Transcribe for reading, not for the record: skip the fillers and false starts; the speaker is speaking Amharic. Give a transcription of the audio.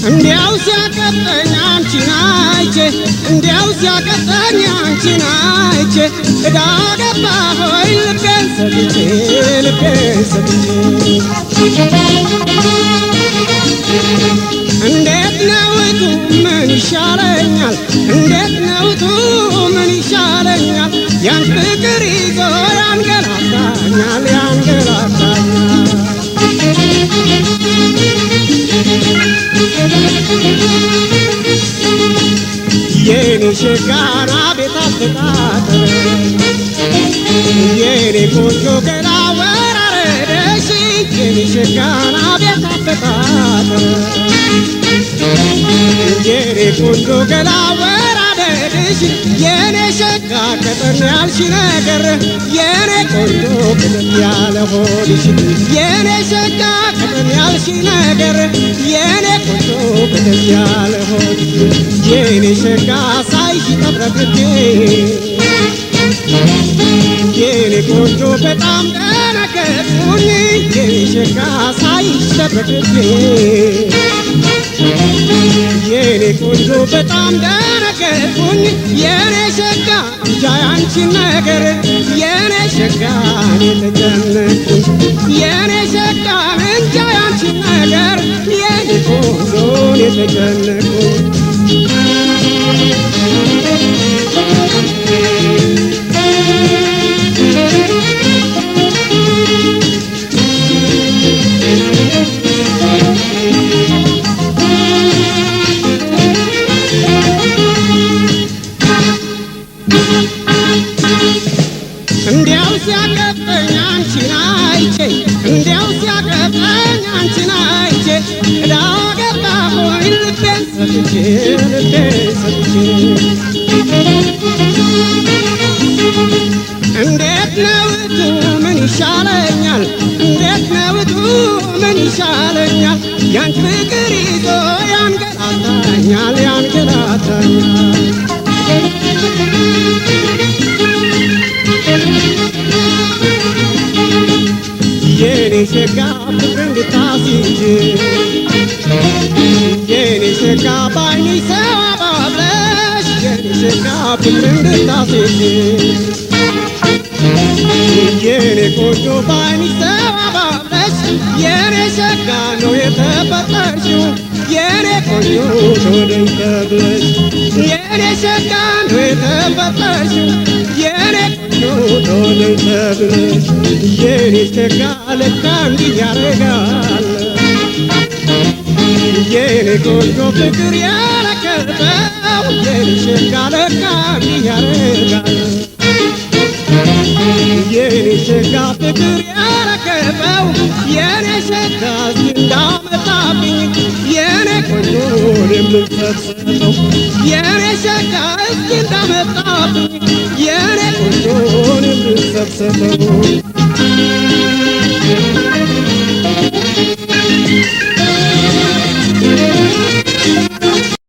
እንዲያው ሲያቀጠኝ አንቺን አይቼ እንዲያው ሲያቀጠኝ አንቺን አይቼ እዳ ገባሆይ ልቤን ሰጥቼ እንዴት ነውቱ ምን ይሻለኛል እንዴት ነውቱ ምን ይሻለኛል ያን ፍቅር ይዞ ያንገላታኛል የኔ ሸጋና ቤት አፈጣጠር የኔ ቆንጆ ገላ ወራረደሽ የኔ ሸጋና ቤት አፈጣጠር የኔ ቆንጆ ገላ ወራረደሽ የኔ ሸጋ ቀጠን ያልሽ ነገር የኔ ቆንጆ ቀጠን ያለ ሆድሽ የኔ ሸጋ ቀጠን ያልሽ ነገር የኔ ቆንጆ ቀጠን ያለ ሆድሽ የኔ ሸጋ ሳይሽ ተብረክኬ የኔ ቆንጆ በጣም ደነገጥኩኝ የኔ ሸጋ ሳይሽ ተብረክኬ የኔ ቆንጆ በጣም ደነገጥኩኝ የኔ ሸጋ እንጃ ያንቺን ነገር የኔ ሸጋ የተጨነቅኩኝ የኔ ሸጋ እንጃ ያንቺን ነገር የኔ ቆንጆ የተጨነቅኩኝ እንዲያው ሲያቀጠኝ አንቺን አይቼ እንዲያው ሲያቀጠኝ አንቺን አይቼ እዳ ገባሆይ ልቤን ሰጥቼ እንዴት ነውቱ ምን ይሻለኛል እንዴት ነውቱ ምን ይሻለኛል ያን ፍቅር ይዞ ያንገላታኛል የኔ ሸጋ ፍቅር እንድታስይዥ የኔ ሸጋ ባይንሽ ሰው አባብለሽ የኔ ሸጋ ፍቅር እንድታስይዥ የኔ ቆንጆ ባይንሽ ሰው አባብለሽ የኔ ሸጋ ነው የተፈጠርሽው የኔ ቆንጆ ሆነኝ ተብለሽ የኔ ሸጋ ነው የተፈጠርሽው የኔ ቆንጆ ሆነኝ ተብለሽ የኔ ሸጋ ለካ እንዲህ ያረጋል የኔ ቆንጆ ፍቅር ያለከበው የኔ ሸጋ ለካ እንዲህ ያረጋል የኔ ሸጋ ፍቅር ያረከበው የኔ ሸጋ እንዳመጣብኝ የኔ ቆንጆ የምንሰብሰበው የኔ ሸጋ እንዳመጣብኝ የኔ ቆንጆ የምንሰብሰበው